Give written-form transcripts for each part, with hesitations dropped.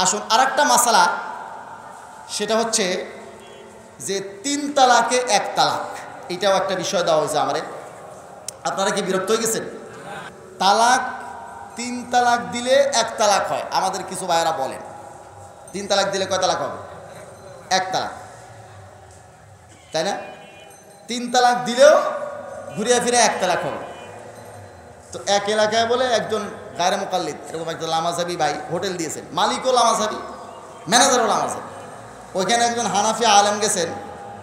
আসুন আরেকটা মাসালা, সেটা হচ্ছে যে 3 তালাকে 1 তালাক, এটাও একটা বিষয় দেওয়া হয়েছে আমারে। আপনারা কি বিরক্ত হয়ে গেছেন? তালাক 3 তালাক দিলে 1 তালাক হয়, আমাদের কিছু ভাইয়েরা বলেন 3 তালাক দিলে কয় তালাক হবে? 1 তালাক, তাই না? 3 তালাক দিলেও ঘুরিয়ে ফিরে 1 তালাক হবে। তো এক এলাকায় বলে একজন গায়রে মুকাল্লিদ, এরকম একজন লামাজাবি ভাই হোটেল দিয়েছেন, মালিকও লামাজাবি, ম্যানেজারও লামাজাবি। ওইখানে একজন হানাফি আলেম গেছেন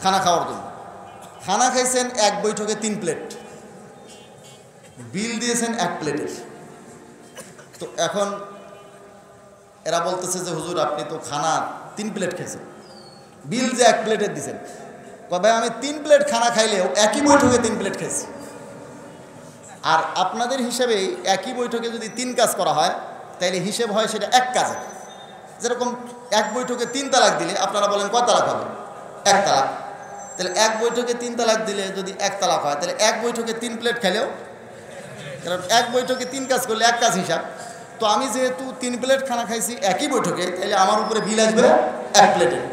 খানা খাওয়ার জন্য। খানা খাইছেন 1 বৈঠকে 3 প্লেট, বিল দিয়েছেন 1 প্লেটের। তো এখন এরা বলতেছে যে হুজুর আপনি তো খানা 3 প্লেট খেয়েছেন, বিল যে 1 প্লেটের দিয়েছেন। ভাই আমি 3 প্লেট খানা খাইলেও একই বৈঠকে 3 প্লেট খেয়েছি। আর আপনাদের হিসেবে একই বৈঠকে যদি 3 কাজ করা হয় তাহলে হিসেব হয় সেটা 1 কাজে। যেরকম 1 বৈঠকে 3 তালাক দিলে আপনারা বলেন কয় তালাক হবে? 1 তালাক। তাহলে 1 বৈঠকে 3 তালাক দিলে যদি 1 তালাক হয়, তাহলে 1 বৈঠকে 3 প্লেট খেলেও, কারণ 1 বৈঠকে 3 কাজ করলে 1 কাজ হিসাব। তো আমি যেহেতু 3 প্লেট খানা খাইছি একই বৈঠকে, তাহলে আমার উপরে বিল আসবে 1 প্লেটের।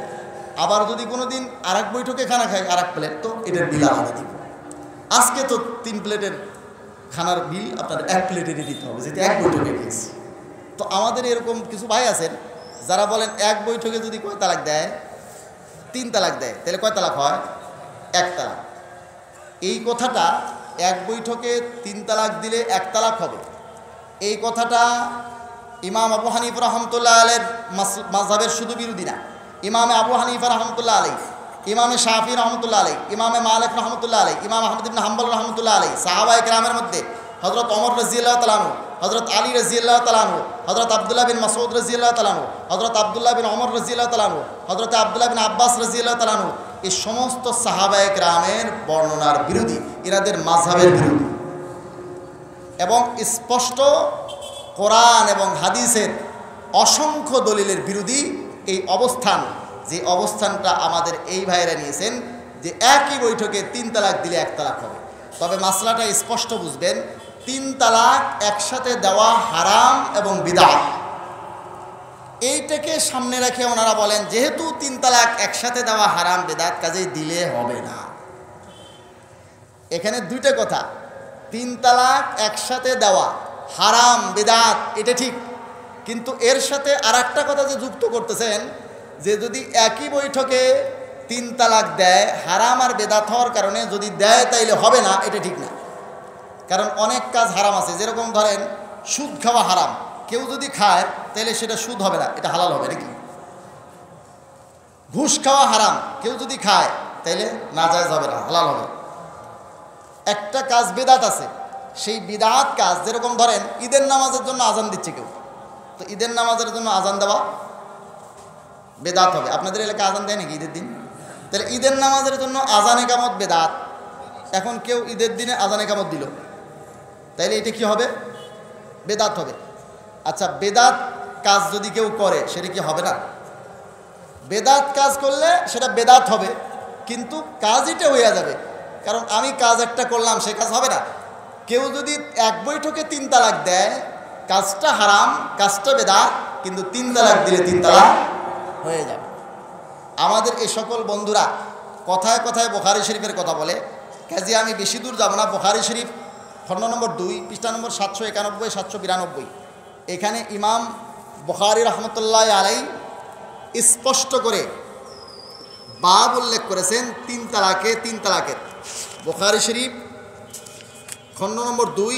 আবার যদি কোনো দিন আরেক বৈঠকে খানা খাই 1 প্লেট, তো এটার বিল আলাদা দিব। আজকে তো 3 প্লেটের খানার বিল আপনার 1 প্লেটেরই দিতে হবে, যেহেতু 1 বৈঠকে খেয়েছি। তো আমাদের এরকম কিছু ভাই আছেন যারা বলেন 1 বৈঠকে যদি কয় তালাক দেয়? 3 তালাক দেয়, তাহলে কয় তালাক হয়? 1 তালাক। এই কথাটা 1 বৈঠকে 3 তালাক দিলে 1 তালাক হবে, এই কথাটা ইমাম আবু হানিফা রহমতুল্লাহ আলাইহির মাযহাবের শুধু বিরোধী না। ইমামে আবু হানিফা রহমতুল্লাহ আলাইহি, ইমামে শাফি রহমতুল্লাহ আলাইহি, ইমামে মালিক রহমতুল্লাহ আলাইহি, ইমাম আহমদ ইবনে হাম্বল রহমতুল্লাহ আলাইহি, সাহাবায়ে কেরামের মধ্যে হযরত ওমর রাদিয়াল্লাহু তাআলা আনহু, হযরত আলী রাদিয়াল্লাহু তাআলা আনহু, হযরত আব্দুল্লাহ বিন মাসউদ রাদিয়াল্লাহু তাআলা আনহু, হযরত আব্দুল্লাহ বিন ওমর রাদিয়াল্লাহু তাআলা আনহু, হযরত আব্দুল্লাহ বিন আব্বাস রাদিয়াল্লাহু তাআলা আনহু, এই সমস্ত সাহাবায়ে কেরামের বর্ণনার বিরোধী, এনাদের মাযহাবের বিরোধী। এবং স্পষ্ট কোরআন এবং হাদিসের অসংখ্য দলিলের বিরোধী এই অবস্থান, যে অবস্থানটা আমাদের এই ভাইয়েরা নিয়েছেন যে একই বৈঠকে 3 তালাক দিলে 1 তালাক হবে। তবে মাসলাটা স্পষ্ট বুঝবেন, 3 তালাক একসাথে দেওয়া হারাম এবং বিদআত, এইটাকে সামনে রেখে ওনারা বলেন যেহেতু 3 তালাক একসাথে দেওয়া হারাম বিদআত, কাজেই দিলে হবে না। এখানে 2টা কথা, 3 তালাক একসাথে দেওয়া হারাম বিদআত, এটা ঠিক, কিন্তু এর সাথে আরেকটা কথা যে যুক্ত করতেছেন যে যদি একই বৈঠকে 3 তালাক দেয় হারাম আর বেদাত হওয়ার কারণে যদি দেয় তাইলে হবে না, এটা ঠিক না। কারণ অনেক কাজ হারাম আছে, যেরকম ধরেন সুদ খাওয়া হারাম, কেউ যদি খায় তাহলে সেটা সুদ হবে না, এটা হালাল হবে নাকি? ঘুষ খাওয়া হারাম, কেউ যদি খায় তাইলে নাজায়েজ হবে না, হালাল হবে। একটা কাজ বিদআত আছে, সেই বিদআত কাজ, যেরকম ধরেন ঈদের নামাজের জন্য আজান দিচ্ছে কেউ, তো ঈদের নামাজের জন্য আজান দেওয়া বেদাত হবে। আপনাদের এলাকায় আজান দেয় নাকি ঈদের দিন? তাহলে ঈদের নামাজের জন্য আজান একামত বেদাত। এখন কেউ ঈদের দিনে আজান একামত দিল, তাইলে এটা কি হবে? বেদাত হবে। আচ্ছা, বেদাত কাজ যদি কেউ করে সেটা কি হবে না? বেদাত কাজ করলে সেটা বেদাত হবে, কিন্তু কাজ এটা হইয়া যাবে। কারণ আমি কাজ একটা করলাম, সে কাজ হবে না। কেউ যদি 1 বৈঠকে 3 তালাক দেয়, কাজটা হারাম, কাজটা বেদাত, কিন্তু 3 তালাক দিলে 3 তালাক হয়ে যাবে। আমাদের এই সকল বন্ধুরা কথায় কথায় বুখারী শরীফের কথা বলে, কাজে আমি বেশি দূর যাব না। বুখারী শরীফ খণ্ড নম্বর 2 পৃষ্ঠা নম্বর 791 792, এখানে ইমাম বুখারী রহমতুল্লাহ আলাইহি স্পষ্ট করে বাব উল্লেখ করেছেন 3 তালাকে 3 তালাকের। বুখারী শরীফ খণ্ড নম্বর 2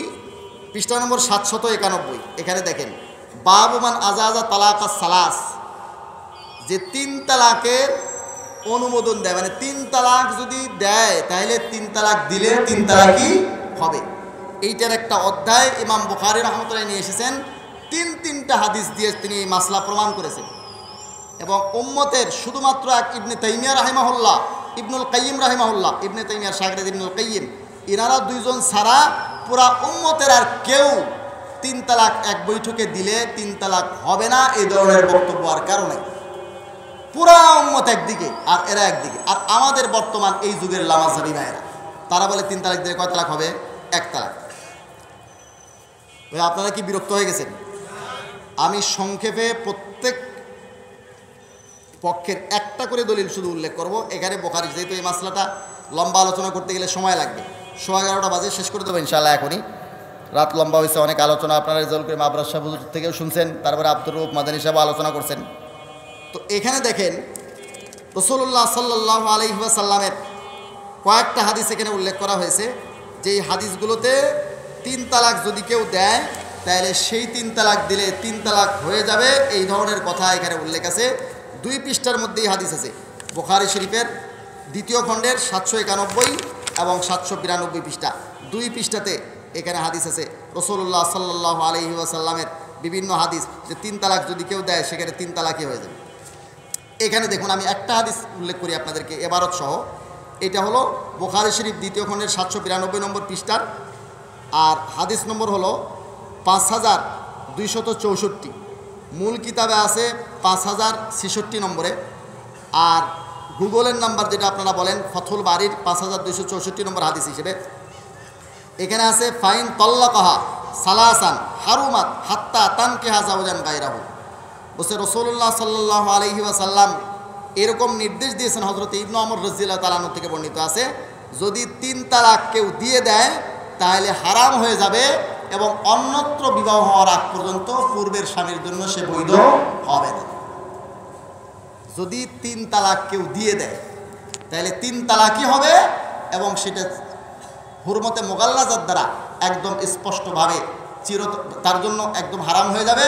পৃষ্ঠা নম্বর 791, এখানে দেখেন বাবু মান আজাজা তালাকাস সালাস, যে 3 তালাকের অনুমোদন দেয়, মানে 3 তালাক যদি দেয় তাহলে 3 তালাক দিলে 3 তালাকই হবে। এইটার একটা অধ্যায় ইমাম বুখারী রহমতুল্লাহ নিয়ে এসেছেন, 3টা হাদিস দিয়ে তিনি এই মাসলা প্রমাণ করেছেন। এবং উম্মতের শুধুমাত্র এক ইবনে তাইমিয়া রাহিমাহুল্লাহ, ইবনুল কাইয়িম রাহিমাহুল্লাহ, ইবনে তাইমিয়ার শাগির্দ ইবনুল কাইয়িম, এনারা 2 জন ছাড়া পুরা উম্মতের আর কেউ 3 তালাক 1 বৈঠকে দিলে 3 তালাক হবে না এই ধরনের বক্তব্য আর কারণে। পুরা উম্মত একদিকে আর এরা একদিকে। আর আমাদের বর্তমান এই যুগের লামাজাবি ভাইয়েরা, তারা বলে 3 তালাক দিলে কয় তালাক হবে? 1 তালাক। ভাই আপনারা কি বিরক্ত হয়ে গেছেন? আমি সংক্ষেপে প্রত্যেক পক্ষের একটা করে দলিল শুধু উল্লেখ করব। এখানে বুখারী, যেহেতু এই মাসলাটা লম্বা আলোচনা করতে গেলে সময় লাগবে, 11:15 বাজে শেষ করে দেবো ইনশাআল্লাহ। এখনই রাত লম্বা হয়েছে, অনেক আলোচনা আপনারা রেজাউল করিম আবরার সাহেব হুজুর থেকেও শুনছেন, তারপরে আব্দুর রউফ মাদানী সাহেব আলোচনা করছেন। তো এখানে দেখেন রাসূলুল্লাহ সাল্লাল্লাহু আলাইহি ওয়াসাল্লামের কয়েকটা হাদিস এখানে উল্লেখ করা হয়েছে, যে এই হাদিসগুলোতে 3 তালাক যদি কেউ দেয় তাহলে সেই 3 তালাক দিলে 3 তালাক হয়ে যাবে, এই ধরনের কথা এখানে উল্লেখ আছে। 2 পৃষ্ঠার মধ্যেই হাদিস আছে, বুখারী শরীফের 2য় খণ্ডের 791 এবং 792 পৃষ্ঠা, 2 পৃষ্ঠাতে এখানে হাদিস আছে। রাসূলুল্লাহ সাল্লাল্লাহু আলাইহি ওয়াসাল্লামের বিভিন্ন হাদিস, যে 3 তালাক যদি কেউ দেয় সেখানে 3 তালাকই হয়ে যাবে। এখানে দেখুন, আমি একটা হাদিস উল্লেখ করি আপনাদেরকে এবারত সহ। এটা হলো বুখারী শরীফ 2য় খণ্ডের 792 নম্বর পৃষ্ঠার, আর হাদিস নম্বর হলো 5264। মূল কিতাবে আছে 5066 নম্বরে, আর গুগলের নাম্বার যেটা আপনারা বলেন ফথুল বারির 5264 নম্বর হাদিস হিসেবে এখানে আছে ফাইন তল্লাকাহা সালাসান হারুমাত হাত্তা তানকিহা যাওজান গায়রাহু। বলছে রাসূলুল্লাহ সাল্লাল্লাহু আলাইহি ওয়াসাল্লাম এরকম নির্দেশ দিয়েছেন, হযরত ইবনে ওমর রাদিয়াল্লাহু তাআলা আনহু থেকে বর্ণিত আছে, যদি 3 তালাক কেউ দিয়ে দেয় তাহলে হারাম হয়ে যাবে এবং অন্যত্র বিবাহ হওয়ার আগ পর্যন্ত পূর্বের স্বামীর জন্য সে বৈধ হবে না। যদি 3 তালাক কেউ দিয়ে দেয় তাহলে 3 তালাকই হবে এবং সেটা হুরমতে মুগাল্লাজাত দ্বারা একদম স্পষ্টভাবে তার জন্য একদম হারাম হয়ে যাবে।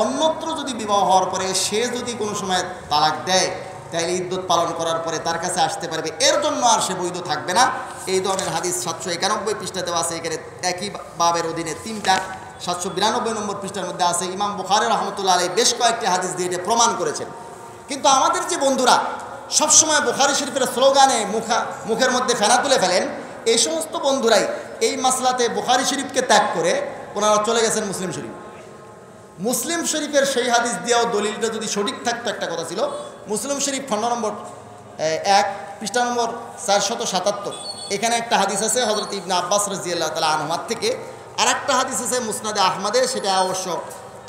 অন্যত্র যদি বিবাহ হওয়ার পরে সে যদি কোনো সময় তালাক দেয় তাহলে ইদ্যত পালন করার পরে তার কাছে আসতে পারবে, এর জন্য আর সে বৈধ থাকবে না। এই ধরনের হাদিস 791 পৃষ্ঠাতেও আছে। এখানে একই বাবের অধীনে 3টা 792 নম্বর পৃষ্ঠার মধ্যে আছে। ইমাম বুখারী রাহমাতুল্লাহ আলাইহি বেশ কয়েকটি হাদিস দিয়ে এটা প্রমাণ করেছেন। কিন্তু আমাদের যে বন্ধুরা সবসময় বুখারী শরীফের স্লোগানে মুখের মধ্যে ফেনা তুলে ফেলেন, এই সমস্ত বন্ধুরাই এই মাসলাতে বুখারী শরীফকে ত্যাগ করে ওনারা চলে গেছেন মুসলিম শরীফ। মুসলিম শরীফের সেই হাদিস দিয়েও দলিলটা যদি সঠিক থাকতো, একটা কথা ছিল, মুসলিম শরীফ খণ্ড নম্বর 1 পৃষ্ঠা নম্বর 477, এখানে একটা হাদিস আছে হযরত ইবনে আব্বাস রাদিয়াল্লাহু তাআলা আনহুমা থেকে, আর একটা হাদিস আছে মুসনাদে আহমদে, সেটা অবশ্য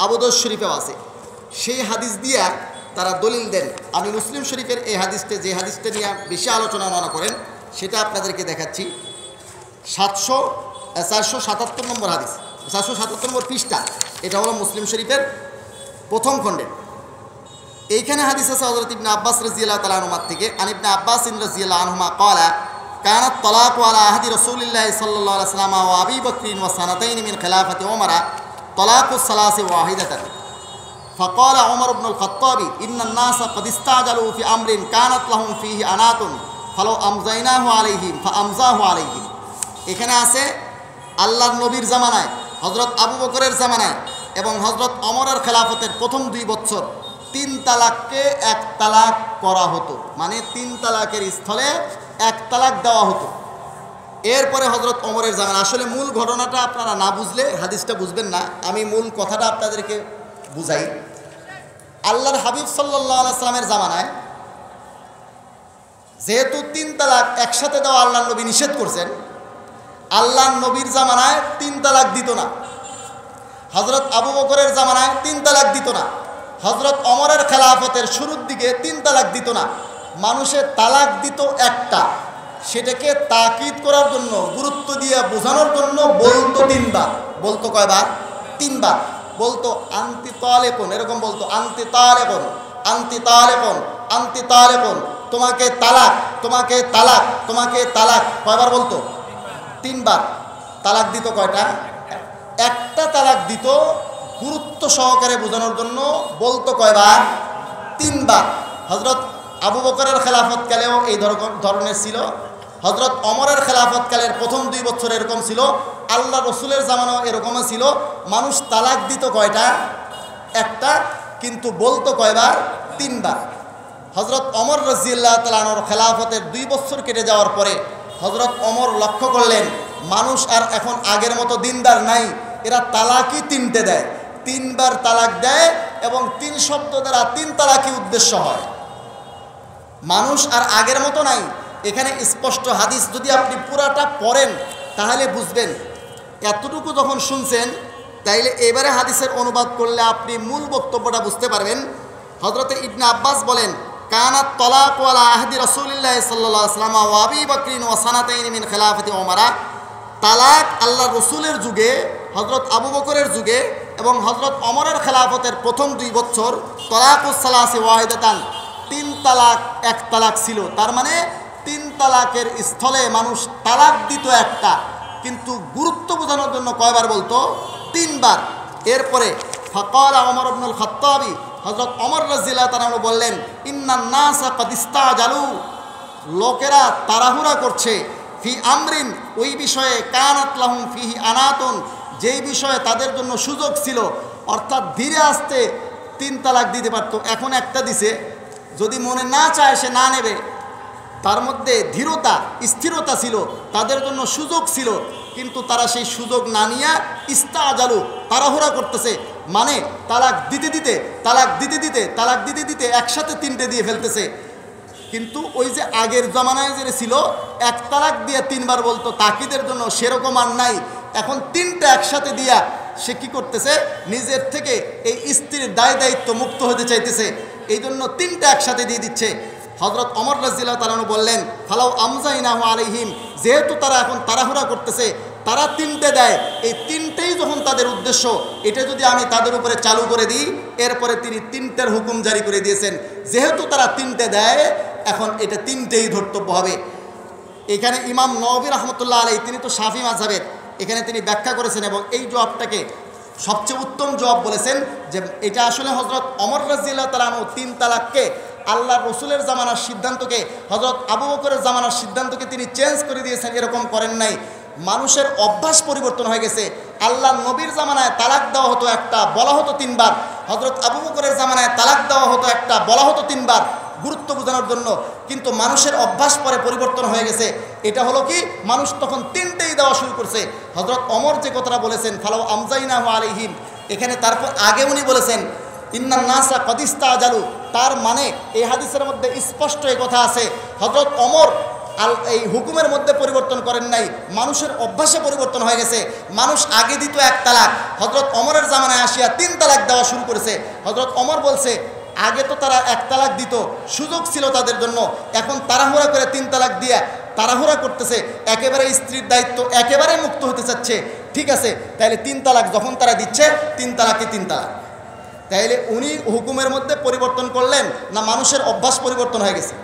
আবু দাউদ শরীফেও আছে। সেই হাদিস দিয়ে তারা দলিল দেন। আমি মুসলিম শরীফের এই হাদিসটা, যে হাদিসটা নিয়ে বেশি আলোচনা মনে করেন, সেটা আপনাদেরকে দেখাচ্ছি। 477 নম্বর হাদিস, 477 নম্বর পৃষ্ঠা, এটা হলো মুসলিম শরীফের 1ম খণ্ডে। এইখানে হাদিস আছে হযরত ইবনে আব্বাস রাদিয়াল্লাহু তাআলা আনহুমা থেকে, আন ইবনে আব্বাস রাদিয়াল্লাহু আনহুমা ক্বালা কানাত তালাকু আলা আহদি রাসূলিল্লাহি সাল্লাল্লাহু আলাইহি ওয়াসাল্লাম ওয়া আবী বকর ওয়া সানাতাইন মিন খিলাফাতি উমর তালাকুস সালাসি ওয়াহিদাতান। فقال عمر بن الخطاب إن الناس قد استعجلوا في أمر كانت لهم فيه أنات فلو أمضيناه عليهم فأمضاه عليهم। এখানে আছে আল্লাহর নবীর জামানায়, হযরত আবু বকরের জামানায় এবং হযরত ওমরের খেলাফতের প্রথম 2 বছর 3 তালাককে 1 তালাক করা হতো, মানে 3 তালাকের স্থলে 1 তালাক দেওয়া হতো। এরপরে হযরত ওমরের জামানা, আসলে মূল ঘটনাটা আপনারা না বুঝলে হাদিসটা বুঝবেন না, আমি মূল কথাটা আপনাদেরকে বুঝাই। আল্লাহর হাবিব সাল্লাল্লাহু আলাইহি সাল্লামের জামানায় যেহেতু 3 তালাক একসাথে দেওয়া আল্লাহর নবী নিষেধ করছেন, আল্লাহর নবীর জামানায় 3 তালাক দিত না। হযরত আবু বকরের জামানায় 3 তালাক দিত না। হযরত ওমরের খেলাফতের শুরুর দিকে 3 তালাক দিত না। মানুষের তালাক দিত একটা, সেটাকে তাকিদ করার জন্য, গুরুত্ব দিয়ে বোঝানোর জন্য বলতো 3 বার। বলতো কয়বার? 3 বার। বলতো আনতি তালেকুন, এরকম বলতো আনতি তালেকুন, আনতি তালেকুন, আনতি তালেকুন, তোমাকে তালাক, তোমাকে তালাক, তোমাকে তালাক। কয়বার বলতো? 3 বার। তালাক দিত কয়টা? একটা তালাক দিত গুরুত্ব সহকারে বোঝানোর জন্য। বলতো কয়বার? 3 বার। হযরত আবু বকরের খেলাফতকালেও এই ধরনের ছিল, হযরত ওমরের খেলাফতকালের প্রথম 2 বছর এরকম ছিল, আল্লাহ রসুলের জামানাও এরকমই ছিল। মানুষ তালাক দিত কয়টা? একটা, কিন্তু বলতো কয়বার? 3 বার। হযরত ওমর রাদিয়াল্লাহু তাআলা আনহুর খেলাফতের 2 বছর কেটে যাওয়ার পরে হযরত ওমর লক্ষ্য করলেন মানুষ আর এখন আগের মতো দিনদার নাই, এরা তালাকই 3টে দেয়, 3 বার তালাক দেয় এবং 3 শব্দ দ্বারা 3 তালাকই উদ্দেশ্য হয়। মানুষ আর আগের মতো নাই। এখানে স্পষ্ট হাদিস যদি আপনি পুরাটা পড়েন তাহলে বুঝবেন। এতটুকু যখন শুনছেন তাইলে এবারে হাদিসের অনুবাদ করলে আপনি মূল বক্তব্যটা বুঝতে পারবেন। হযরতে ইবনে আব্বাস বলেন, কানাত তালাকু আলা আহদি রাসূলিল্লাহ সাল্লাল্লাহু আলাইহি ওয়াসাল্লাম ওয়া আবী বকরিন ওয়া সানাতাইন মিন খিলাফাতি ওমরা, তালাক আল্লাহর রসুলের যুগে, হযরত আবু বকরের যুগে এবং হযরত ওমরের খেলাফতের প্রথম 2 বছর তালাকুস সালাসি ওয়াহিদাতান, 3 তালাক 1 তালাক ছিল। তার মানে 3 তালাকের স্থলে মানুষ তালাক দিত একটা, কিন্তু গুরুত্ব বোঝানোর জন্য কয়বার বলতো? 3 বার। এরপরে ফাকাল ওমর ইবনুল খাত্তাবী, হযরত ওমর রাদিয়াল্লাহু তাআলা বললেন, ইন্নান নাসা ক্বাদ ইস্তাজালু, লোকেরা তাড়াহুড়া করছে, ফি আমরিন, ওই বিষয়ে, কানাত লাহুম ফিহি আনাতুন, যেই বিষয়ে তাদের জন্য সুযোগ ছিল, অর্থাৎ ধীরে আস্তে 3 তালাক দিতে পারতো, এখন একটা দিছে, যদি মনে না চায় সে না নেবে, তার মধ্যে ধীরতা স্থিরতা ছিল, তাদের জন্য সুযোগ ছিল, কিন্তু তারা সেই সুযোগ না নিয়ে ইস্তাজালু, তাড়াহুড়া করতেছে, মানে তালাক দিতে দিতে তালাক দিতে দিতে তালাক দিতে দিতে একসাথে 3টে দিয়ে ফেলতেছে। কিন্তু ওই যে আগের জমানায় যে ছিল 1 তালাক দিয়ে 3 বার বলতো তাকিদের জন্য, সেরকম আর নাই। এখন 3টা একসাথে দিয়া সে কী করতেছে? নিজের থেকে এই স্ত্রীর দায় দায়িত্ব মুক্ত হতে চাইতেছে, এই জন্য 3টা একসাথে দিয়ে দিচ্ছে। হযরত ওমর রাদিয়াল্লাহু তাআলা বললেন, ফালাউ আমজাইনাহু আলাইহিম, যেহেতু তারা এখন তাড়াহুড়া করতেছে, তারা 3টে দেয়, এই 3টেই যখন তাদের উদ্দেশ্য, এটা যদি আমি তাদের উপরে চালু করে দিই, এরপরে তিনি 3টের হুকুম জারি করে দিয়েছেন। যেহেতু তারা 3টে দেয়, এখন এটা 3টেই ধর্তব্য হবে। এখানে ইমাম নওয়াবী রাহমাতুল্লাহ আলাইহি, তিনি তো শাফি মাযহাবের, এখানে তিনি ব্যাখ্যা করেছেন এবং এই জবাবটাকে সবচেয়ে উত্তম জবাব বলেছেন যে এটা আসলে হযরত ওমর রাদিয়াল্লাহু তাআলা 3 তালাককে, আল্লাহর রসুলের জামানার সিদ্ধান্তকে, হযরত আবু বকরের জামানার সিদ্ধান্তকে তিনি চেঞ্জ করে দিয়েছেন, এরকম করেন নাই। মানুষের অভ্যাস পরিবর্তন হয়ে গেছে। আল্লাহ নবীর জামানায় তালাক দেওয়া হতো একটা, বলা হতো 3 বার। হযরত আবু বকরের জামানায় তালাক দেওয়া হতো একটা, বলা হতো 3 বার, গুরুত্ব বোঝানোর জন্য। কিন্তু মানুষের অভ্যাস পরে পরিবর্তন হয়ে গেছে। এটা হলো কি, মানুষ তখন 3টেই দেওয়া শুরু করছে। হযরত ওমর যে কথাটা বলেছেন, ফালাউ আমজাইনাহু আলাইহিম, এখানে তারপর আগে উনি বলেছেন ইন্নান নাসা ক্বাদ ইস্তাজালু, তার মানে এই হাদিসের মধ্যে স্পষ্ট এই কথা আছে, হযরত ওমর এই হুকুমের মধ্যে পরিবর্তন করেন নাই, মানুষের অভ্যাসে পরিবর্তন হয়ে গেছে। মানুষ আগে দিত 1 তালাক, হযরত ওমরের জামানায় আসিয়া 3 তালাক দেওয়া শুরু করেছে। হযরত ওমর বলছে, আগে তো তারা 1 তালাক দিত, সুযোগ ছিল তাদের জন্য, এখন তাড়াহুড়া করে 3 তালাক দিয়ে তাড়াহুড়া করতেছে, একেবারে স্ত্রীর দায়িত্ব একেবারে মুক্ত হতে চাচ্ছে। ঠিক আছে, তাইলে 3 তালাক যখন তারা দিচ্ছে, 3 তালাকে 3 তালাক, তাইলে উনি হুকুমের মধ্যে পরিবর্তন করলেন না মানুষের অভ্যাস পরিবর্তন হয়ে গেছে?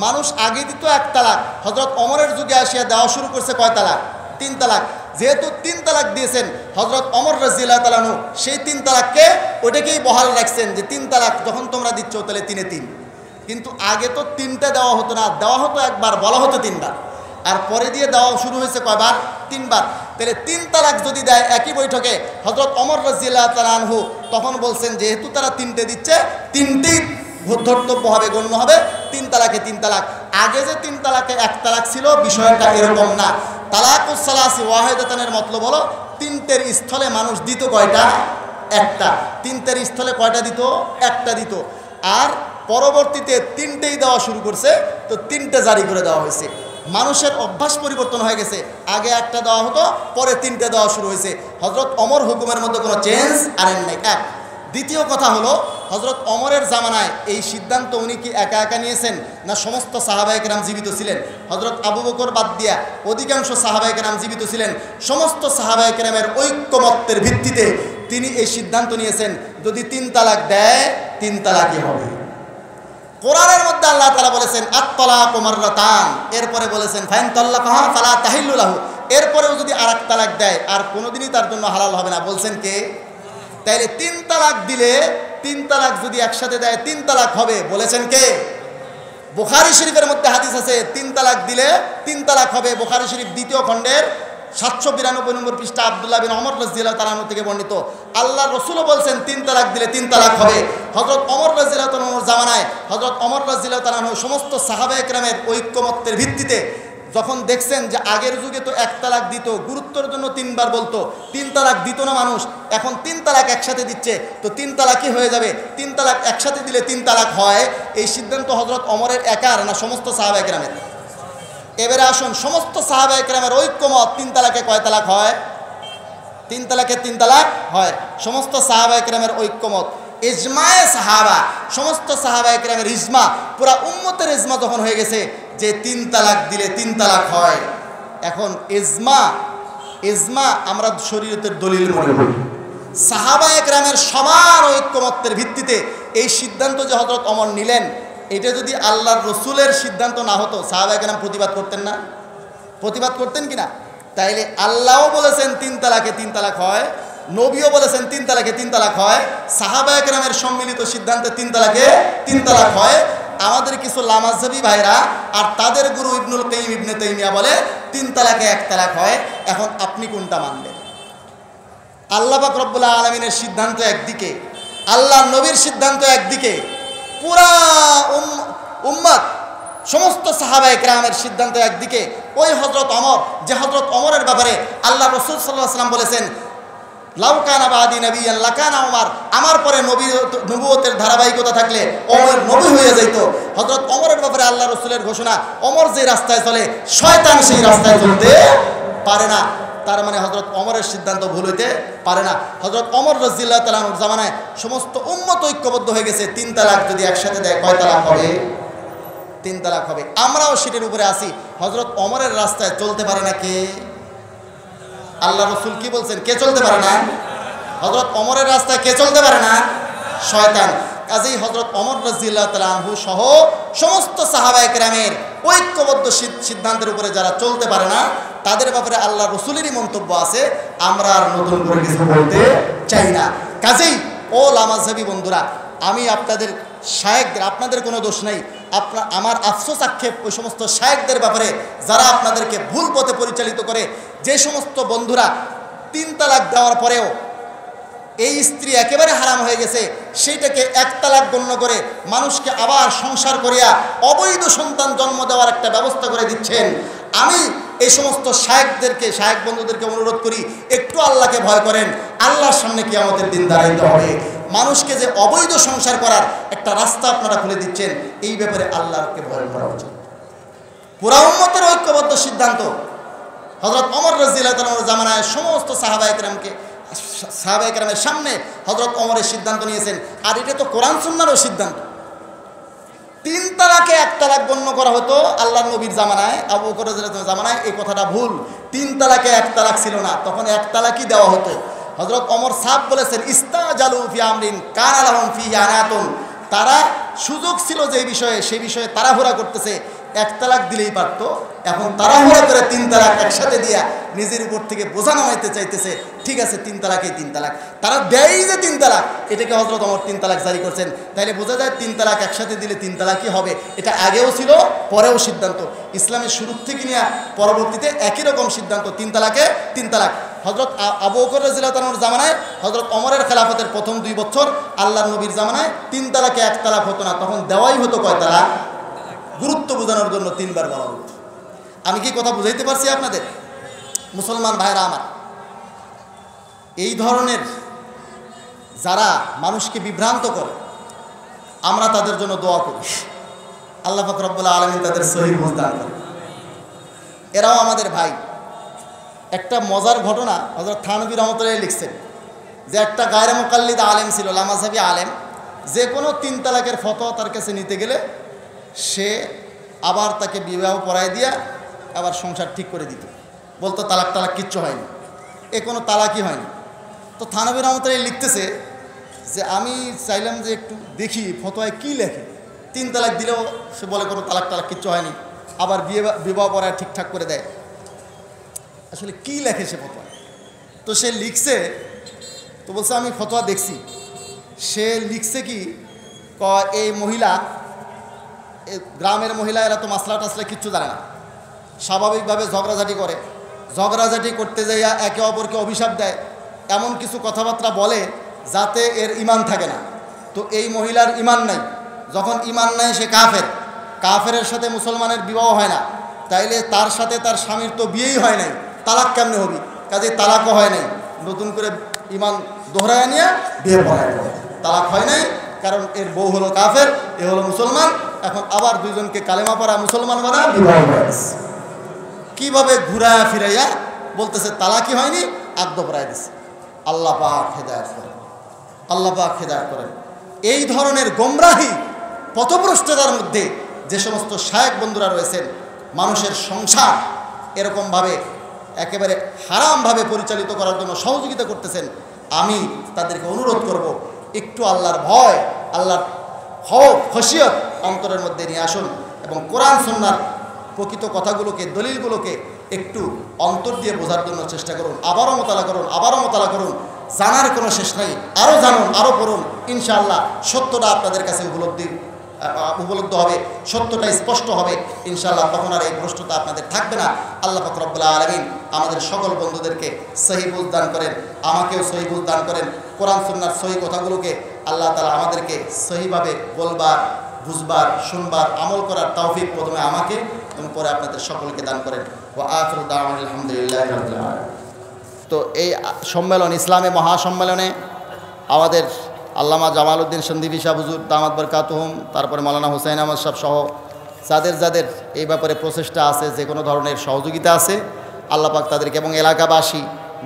মানুষ আগে দিত 1 তালাক, হযরত ওমরের যুগে আসিয়া দেওয়া শুরু করছে কয় তালাক? 3 তালাক। যেহেতু 3 তালাক দিয়েছেন হযরত ওমর রাদিয়াল্লাহু তাআলা, সেই 3 তালাককে ওটাকেই বহাল রাখছেন যে 3 তালাক যখন তোমরা দিচ্ছ তাহলে 3-এ 3। কিন্তু আগে তো 3টা দেওয়া হতো না, দেওয়া হতো 1 বার, বলা হতো 3 বার, আর পরে দিয়ে দেওয়া শুরু হয়েছে কয়বার? 3 বার। তাহলে 3 তালাক যদি দেয় একই বৈঠকে, হযরত ওমর রাদিয়াল্লাহু তাআলা আনহু তখন বলছেন যেহেতু তারা 3টে দিচ্ছে, 3টেই ধর্তব্য হবে, গণ্য হবে, 3 তালাকে 3 তালাক। আগে যে 3 তালাকে 1 তালাক ছিল, বিষয়টা এরকম না। তালাকুস সালাসি ওয়াহিদাতানের মতলব হলো 3টের স্থলে মানুষ দিত কয়টা? একটা। 3টের স্থলে কয়টা দিত? একটা দিত। আর পরবর্তীতে 3টেই দেওয়া শুরু করছে, তো 3টে জারি করে দেওয়া হয়েছে। মানুষের অভ্যাস পরিবর্তন হয়ে গেছে, আগে একটা দেওয়া হতো, পরে 3টে দেওয়া শুরু হয়েছে। হযরত ওমর হুকুমের মধ্যে কোনো চেঞ্জ আনেন নাই। এক। দ্বিতীয় কথা হলো, হযরত ওমরের জামানায় এই সিদ্ধান্ত উনি কি একা একা নিয়েছেন, না সমস্ত সাহাবায়ে কেরাম জীবিত ছিলেন? হযরত আবু বকর বাদ দিয়া অধিকাংশ সাহাবায়ে কেরাম জীবিত ছিলেন। সমস্ত সাহাবায়ে কেরামের ঐক্যমত্যের ভিত্তিতে তিনি এই সিদ্ধান্ত নিয়েছেন, যদি 3 তালাক দেয় 3 তালাকই হবে। কোরআনের মধ্যে আল্লাহ তাআলা বলেছেন আত-তালাকু মাররাতান, এরপরে বলেছেন ফাইন তাল্লাকাহা ফালা তাহিল্লু লাহু, এরপরেও যদি আরেক তালাক দেয় আর কোনোদিনই তার জন্য হালাল হবে না। বলছেন কে? তাইলে 3 তালাক দিলে, 3 তালাক যদি একসাথে দেয় 3 তালাক হবে, বলেছেন কে? বুখারী শরীফের মধ্যে হাদিস আছে 3 তালাক দিলে 3 তালাক হবে। বুখারী শরীফ 2য় খণ্ডের 792 নম্বর পৃষ্ঠা, আব্দুল্লাহ বিন ওমর রাদিয়াল্লাহু তাআলা আনহু থেকে বর্ণিত। আল্লাহ রাসূলও বলছেন 3 তালাক দিলে 3 তালাক হবে। হযরত ওমর রাদিয়াল্লাহু তাআলার জামানায় হযরত ওমর রাদিয়াল্লাহু তাআলা আনহু সমস্ত সাহাবায়ে কেরামের ঐক্যমত্যের ভিত্তিতে যখন দেখছেন যে আগের যুগে তো 1 তালাক দিত, গুরুত্বের জন্য 3 বার বলতো, 3 তালাক দিত না মানুষ, এখন 3 তালাক একসাথে দিচ্ছে, তো 3 তালাকই হয়ে যাবে। 3 তালাক একসাথে দিলে 3 তালাক হয়, এই সিদ্ধান্ত হযরত ওমরের একার না সমস্ত সাহাবায়ে কেরামের? এবারে আসুন, সমস্ত সাহাবায়ে কেরামের ঐক্যমত 3 তালাকে কয় তালাক হয়? 3 তালাকে 3 তালাক হয়, সমস্ত সাহাবায়ে কেরামের ঐক্যমত। ইজমায়ে সাহাবা, সমস্ত সাহাবায়ে কেরামের ইজমা, পুরা উম্মতের ইজমা যখন হয়ে গেছে যে 3 তালাক দিলে 3 তালাক হয়, এখন ইজমা আমরা শরীয়তের দলিল মনে করি। সাহাবায়ে কেরামের সমান ঐক্যমত্যের ভিত্তিতে এই সিদ্ধান্ত যে হযরত ওমর নিলেন, এটা যদি আল্লাহর রসুলের সিদ্ধান্ত না হতো সাহাবায়ে কেরাম প্রতিবাদ করতেন না? প্রতিবাদ করতেন কিনা? তাইলে আল্লাহও বলেছেন 3 তালাকে 3 তালাক হয়, নবীও বলেছেন 3 তালাকে 3 তালাক হয়, সাহাবায়ে কেরামের সম্মিলিত সিদ্ধান্তে 3 তালাকে 3 তালাক হয়। আমাদের কিছু লামাযহাবী ভাইরা আর তাদের গুরু ইবনুল কাইয়িম ইবনে তাইমিয়া বলে 3 তালাকে 1 তালাক হয়। এখন আপনি কোনটা মানবেন? আল্লাহ পাক রব্বুল আলামিনের সিদ্ধান্ত একদিকে, আল্লাহর নবীর সিদ্ধান্ত একদিকে, পুরা উম্মত সমস্ত সাহাবায়ে কেরামের সিদ্ধান্ত একদিকে। ওই হযরত ওমর, যে হযরত ওমরের ব্যাপারে আল্লাহ রাসূল সাল্লাল্লাহু আলাইহি ওয়াসাল্লাম বলেছেন লাউ কানা বাদি নবিয়ান লাকানা ওমর, আমার পরে নবুয়তের ধারাবাহিকতা থাকলে ওমর নবী হয়ে যাইত। হযরত ওমরের ব্যাপারে আল্লাহ রাসূলের ঘোষণা, ওমর যে রাস্তায় চলে শয়তান সেই রাস্তায় চলতে পারে না। তার মানে হযরত ওমরের সিদ্ধান্ত ভুল হইতে পারে না। হযরত ওমর রাদিয়াল্লাহু তাআলা আনহুর জামানায় সমস্ত উম্মত ঐক্যবদ্ধ হয়ে গেছে 3 তালাক যদি একসাথে দেয় কয় তালাক হবে? 3 তালাক হবে। আমরাও সেটার উপরে আসি। হযরত ওমরের রাস্তায় চলতে পারে না কে? আল্লাহ রাসূল কি বলছেন? কে চলতে পারে না? হযরত ওমরের রাস্তায় কে চলতে পারে না? শয়তান। কাজেই হযরত ওমর রাদিয়াল্লাহু তাআলা আনহু সহ সমস্ত সাহাবায়ে কেরামের ঐক্যবদ্ধ সিদ্ধান্তের উপরে যারা চলতে পারে না, তাদের ব্যাপারে আল্লাহ রাসূলেরই মন্তব্য আছে, আমরা আর নতুন করে কিছু বলতে চাই না। কাজেই ও লামাযহাবী বন্ধুরা, আমি আপনাদের শায়েখদের, আপনাদের কোনো দোষ নেই, আমার আফসোস আক্ষেপ ওই সমস্ত শায়েখদের ব্যাপারে যারা আপনাদেরকে ভুল পথে পরিচালিত করে। যে সমস্ত বন্ধুরা 3 তালাক দেওয়ার পরেও এই স্ত্রী একেবারে হারাম হয়ে গেছে, সেইটাকে 1 তালাক গণ্য করে মানুষকে আবার সংসার করিয়া অবৈধ সন্তান জন্ম দেওয়ার একটা ব্যবস্থা করে দিচ্ছেন। আমি এই সমস্ত শায়েখদেরকে, শায়েখ বন্ধুদেরকে অনুরোধ করি, একটু আল্লাহকে ভয় করেন। আল্লাহর সামনে কিয়ামতের দিন দাঁড়াইতে হবে। মানুষকে যে অবৈধ সংসার করার একটা রাস্তা আপনারা খুলে দিচ্ছেন, এই ব্যাপারে আল্লাহকে ভয় করা উচিত। পুরা উম্মতের ঐক্যবদ্ধ সিদ্ধান্ত। হযরত ওমর রাদিয়াল্লাহু তাআলার জামানায় সমস্ত সাহাবায়ে কেরামের সামনে হযরত ওমরের সিদ্ধান্ত নিয়েছেন। আর এটা তো কোরআন সুন্নাহর সিদ্ধান্ত। 3 তালাকে 1 তালাক গণ্য করা হতো আল্লাহর নবীর জামানায়, আবু বকর রাদিয়াল্লাহু তাআলার জামানায়। এই কথাটা ভুল। 3 তালাকে 1 তালাক ছিল না, তখন 1 তালাকই দেওয়া হতো। হযরত ওমর সাহেব বলেছেন ইস্তাজালু ফি আমরিন কানা লাহুম ফিহি আনাতুন, তারা সুযোগ ছিল যে বিষয়ে, সেই বিষয়ে তাড়াহুড়া করতেছে। 1 তালাক দিলেই পারত, এখন তাড়াহুড়া করে 3 তালাক একসাথে দিয়া নিজের উপর থেকে বোঝা নামাইতে চাইতেছে। ঠিক আছে, 3 তালাকেই 3 তালাক, তারা দেয় যে 3 তালাক, এটাকে হযরত ওমর 3 তালাক জারি করছেন। তাইলে বোঝা যায় 3 তালাক একসাথে দিলে 3 তালাকই হবে। এটা আগেও ছিল, পরেও সিদ্ধান্ত। ইসলামের শুরু থেকে নিয়ে পরবর্তীতে একই রকম সিদ্ধান্ত, 3 তালাকে 3 তালাক। হযরত আবু বকর রাদিয়াল্লাহু তাআলার জামানায়, হযরত ওমরের খেলাফতের প্রথম 2 বছর আল্লাহর নবীর জামানায় 3 তালাকে 1 তালাক হতো না, তখন দেওয়াই হতো কয় তালাক? গুরুত্ব বোঝানোর জন্য 3 বার বলা হতো। আমি কি কথা বুঝাইতে পারছি আপনাদের? মুসলমান ভাইরা আমার, এই ধরনের যারা মানুষকে বিভ্রান্ত করে, আমরা তাদের জন্য দোয়া করি, আল্লাহ পাক রব্বুল আলামিন তাদের সহিহ বুঝ দান করেন। এরাও আমাদের ভাই। একটা মজার ঘটনা হযরত থানভী রহমাতুল্লাহ লিখছেন যে একটা গায়রে মুকাল্লিদ আলেম ছিল, লামাযহাবী আলেম, যে কোনো 3 তালাকের ফতোয়া তার কাছে নিতে গেলে সে আবার তাকে বিবাহ পড়ায় দিয়া আবার সংসার ঠিক করে দিত, বলতো তালাক তালাক কিচ্ছু হয়নি, এ কোনো তালাকই হয়নি। তো থানভী রহমাতুল্লাহ লিখতেছে যে আমি চাইলাম যে একটু দেখি ফতোয়ায় কী লেখে। 3 তালাক দিলেও সে বলে কোনো তালাক তালাক কিচ্ছু হয়নি, আবার বিবাহ পড়ায় ঠিকঠাক করে দেয়। আসলে কী লেখে সে ফতোয়া? তো সে লিখছে, তো বলছে আমি ফতোয়া দেখছি। সে লিখছে কি, এই মহিলা, গ্রামের মহিলা, এরা তো মাসলা টাসলা কিচ্ছু জানে না, স্বাভাবিকভাবে ঝগড়াঝাটি করে, ঝগড়াঝাটি করতে যাইয়া একে অপরকে অভিশাপ দেয়, এমন কিছু কথাবার্তা বলে যাতে এর ইমান থাকে না। তো এই মহিলার ইমান নাই, যখন ইমান নাই সে কাফের, কাফেরের সাথে মুসলমানের বিবাহ হয় না, তাইলে তার সাথে তার স্বামীর তো বিয়েই হয় নাই, তালাক কেমনে হবি? কাজে তালাকও হয় নাই, নতুন করে ইমান দোহরায় নিয়ে বিয়ে পড়ায়, তালাক হয় নাই, কারণ এর বউ হলো কাফের, এ হলো মুসলমান। এখন আবার দুইজনকে কালেমা পড়া মুসলমান বানা বিবাহ করেছে। কীভাবে ঘুরায়া ফিরাইয়া বলতেছে তালাকই হয়নি, আদ্য পড়ায় দিছে। আল্লাহ পাক হেদায়েত করেন, আল্লাহ পাক হেদায়েত করেন। এই ধরনের গোমরাহি পথভ্রষ্টতার মধ্যে যে সমস্ত শায়েখ বন্ধুরা রয়েছেন, মানুষের সংসার এরকমভাবে একেবারে হারামভাবে পরিচালিত করার জন্য সহযোগিতা করতেছেন, আমি তাদেরকে অনুরোধ করব, একটু আল্লাহর ভয়, আল্লাহর খৌফ খশিয়ত অন্তরের মধ্যে নিয়ে আসুন এবং কোরআন সুন্নাহর প্রকৃত কথাগুলোকে, দলিলগুলোকে একটু অন্তর দিয়ে বোঝার জন্য চেষ্টা করুন। আবারও মোতালা করুন, আবারও মোতালা করুন। জানার কোনো শেষ নাই, আরও জানুন, আরও পড়ুন। ইনশাআল্লাহ সত্যটা আপনাদের কাছে উপলব্ধ হবে, সত্যটা স্পষ্ট হবে ইনশাআল্লাহ। তখন আর এই ভ্রষ্টতা আপনাদের থাকবে না। আল্লাহ পাক রব্বুল আলামিন আমাদের সকল বন্ধুদেরকে সহি বুঝ দান করেন, আমাকেও সহি বুঝ দান করেন। কোরআন সুন্নাহর সহি কথাগুলোকে আল্লাহ তাআলা আমাদেরকে সহিভাবে বলবার, বুঝবার, শুনবার, আমল করার তৌফিক প্রথমে আমাকে এবং পরে আপনাদের সকলকে দান করেন। ওয়া আখিরু দাওয়ানা আলহামদুলিল্লাহি রাব্বিল আলামিন। তো এই সম্মেলন, ইসলামী মহাসম্মেলনে আমাদের আল্লামা জামাল উদ্দিন সন্দীপী সাহেব হুজুর দামাত বরকাতুহুম, তারপরে মাওলানা হুসাইন আহমদ সাহেব সহ যাদের এই ব্যাপারে প্রচেষ্টা আছে, যে কোনো ধরনের সহযোগিতা আছে, আল্লাহ পাক তাদেরকে এবং এলাকাবাসী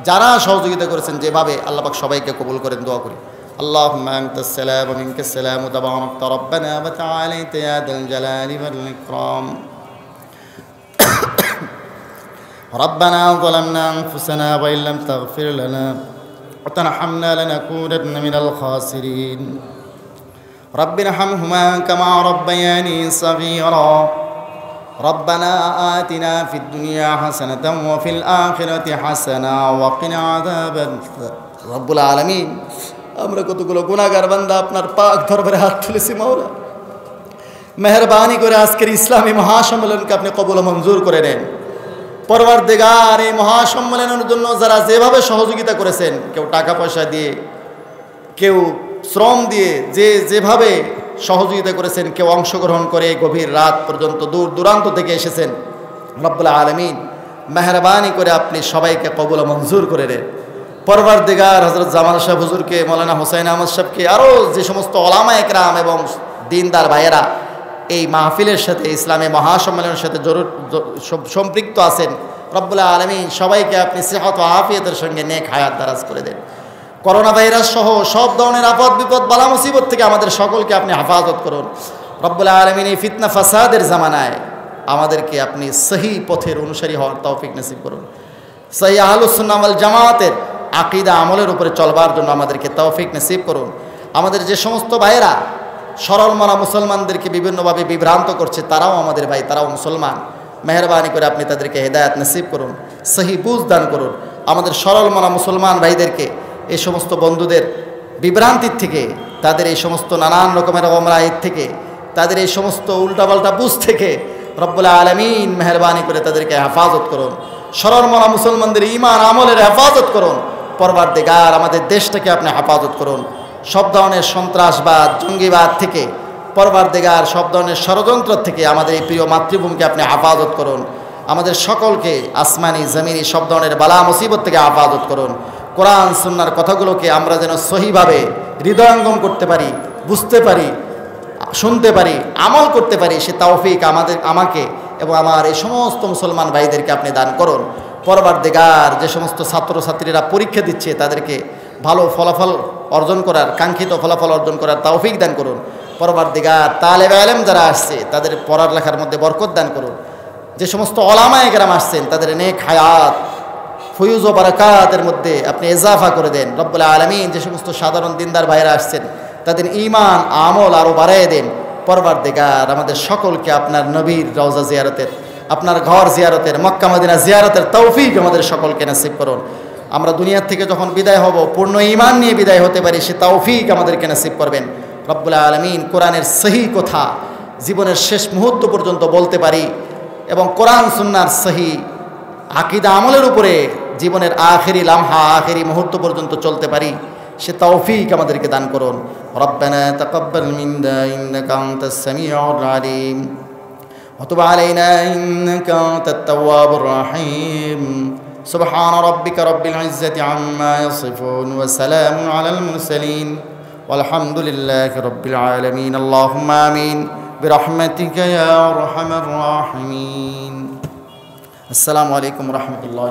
যারা সহযোগিতা করেছেন যেভাবে, আল্লাহ পাক সবাইকে কবুল করেন। দোয়া করি। আল্লাহুম্মা আনতাস সালাম ওয়া মিনকাস সালাম ওয়া তাবারাকতা রব্বানা ওয়া তাআলাইতা ইয়া যাল জালালি ওয়াল ইকরাম। ربنا ظلمنا أنفسنا وإن لم تغفر لنا وترحمنا لنكونن من الخاسرين رب ارحمهما كما ربياني صغيرا ربنا آتنا في الدنيا حسنة وفي الآخرة حسنة وقنا عذاب النار رب العالمين আমরা কতগুলো গুনাহগার বান্দা আপনার পাক দরবারে হাত তুলেছি মাওলা, মেহেরবানি করে আজকের ইসলামী মহাসম্মেলনকে আপনি কবুল মঞ্জুর করে নেন। পরওয়ারদিগার, এই মহাসম্মেলনের জন্য যারা যেভাবে সহযোগিতা করেছেন, কেউ টাকা পয়সা দিয়ে, কেউ শ্রম দিয়ে, যেভাবে সহযোগিতা করেছেন, কেউ অংশগ্রহণ করে গভীর রাত পর্যন্ত দূর দূরান্ত থেকে এসেছেন, রব্বুল আলামিন মেহেরবানি করে আপনি সবাইকে কবুল মঞ্জুর করে নেন। পরওয়ারদিগার হযরত জামাল সাহেব হুজুরকে, মাওলানা হুসাইন আহমদ সাহেবকে, আরও যে সমস্ত ওলামা একরাম এবং দিনদার ভাইয়েরা এই মাহফিলের সাথে, ইসলামী মহাসম্মেলনের সাথে সম্পৃক্ত আছেন, রব্বুল আলামিন সবাইকে আপনি সিহত ও আফিয়তের সঙ্গে নেক হায়াত দারাজ করে দেন। করোনা ভাইরাস সহ সব ধরনের আপদ বিপদ বালা মুসিবত থেকে আমাদের সকলকে আপনি হেফাজত করুন। রব্বুল আলামিন এই ফিতনা ফাসাদের জামানায় আমাদেরকে আপনি সহি পথের অনুসারী হওয়ার তৌফিক নসিব করুন। সহি আহলুস সুন্নাহ ওয়াল জামাতের আকীদা আমলের উপরে চলবার জন্য আমাদেরকে তৌফিক নসিব করুন। আমাদের যে সমস্ত ভাইয়েরা সরল মনা মুসলমানদেরকে বিভিন্নভাবে বিভ্রান্ত করছে, তারাও আমাদের ভাই, তারাও মুসলমান। মেহরবানি করে আপনি তাদেরকে হেদায়েত নসিব করুন, সহি বুঝ দান করুন। আমাদের সরল মনা মুসলমান ভাইদেরকে এই সমস্ত বন্ধুদের বিভ্রান্তির থেকে, তাদের এই সমস্ত নানান রকমের গোমরাহির থেকে, তাদের এই সমস্ত উল্টাপাল্টা বুঝ থেকে রব্বুল আলামিন মেহরবানি করে তাদেরকে হেফাজত করুন। সরল মনা মুসলমানদের ঈমান আমলের হেফাজত করুন। পরওয়ারদিগার আমাদের দেশটাকে আপনি হেফাজত করুন সব ধরনের সন্ত্রাসবাদ, জঙ্গিবাদ থেকে। পরওয়ারদিগার সব ধরনের ষড়যন্ত্র থেকে আমাদের এই প্রিয় মাতৃভূমিকে আপনি হেফাজত করুন। আমাদের সকলকে আসমানি জমিনি সব ধরনের বালা মুসিবত থেকে হেফাজত করুন। কোরআন সুন্নাহর কথাগুলোকে আমরা যেন সহিভাবে হৃদয়ঙ্গম করতে পারি, বুঝতে পারি, শুনতে পারি, আমল করতে পারি, সে তৌফিক আমাকে এবং আমার এই সমস্ত মুসলমান ভাইদেরকে আপনি দান করুন। পরওয়ারদিগার যে সমস্ত ছাত্রছাত্রীরা পরীক্ষা দিচ্ছে, তাদেরকে ভালো ফলাফল অর্জন করার, কাঙ্ক্ষিত ফলাফল অর্জন করার তৌফিক দান করুন। পরওয়ারদিগার তালেবে ইলম যারা আসছে, তাদের পড়ার লেখার মধ্যে বরকত দান করুন। যে সমস্ত ওলামায়ে কেরাম আসছেন, তাদের নেক হায়াত, ফয়ুজ ও বারাকাতের মধ্যে আপনি ইজাফা করে দেন। রব্বুল আলামিন যে সমস্ত সাধারণ দিনদার ভাইরা আসছেন, তাদের ঈমান আমল আরও বাড়ায় দেন। পরওয়ারদিগার আমাদের সকলকে আপনার নবীর রওজা জিয়ারতের, আপনার ঘর জিয়ারতের, মক্কা মদিনা জিয়ারতের তৌফিক আমাদের সকলকে নসিব করুন। আমরা দুনিয়ার থেকে যখন বিদায় হব, পূর্ণ ঈমান নিয়ে বিদায় হতে পারি, সে তৌফিক আমাদেরকে নসিব করবেন। রব্বুল আলামিন কোরআনের সহি কথা জীবনের শেষ মুহূর্ত পর্যন্ত বলতে পারি এবং কোরআন সুন্নাহর সহি আকীদা আমলের উপরে জীবনের আখেরি লামহা, আখেরি মুহূর্ত পর্যন্ত চলতে পারি, সে তৌফিক আমাদেরকে দান করুন। রব্বানা তাকাব্বাল মিন্না ইন্নাকা আনতাস সামিউল আলিম ওয়া তুব আলাইনা ইন্নাকা আনতাত তাওয়াবুর রাহিম। সুবহান রাব্বিকা রাব্বিল ইজ্জাতি আম্মা ইয়াসিফুন ওয়া সালামুন আলাল মুরসালিন ওয়ালহামদুলিল্লাহি রাব্বিল আলামিন। আল্লাহুম্মা আমিন বিরহমাতিকা ইয়া আরহামার রাহিমিন। আসসালামু আলাইকুম ওয়া রাহমাতুল্লাহি।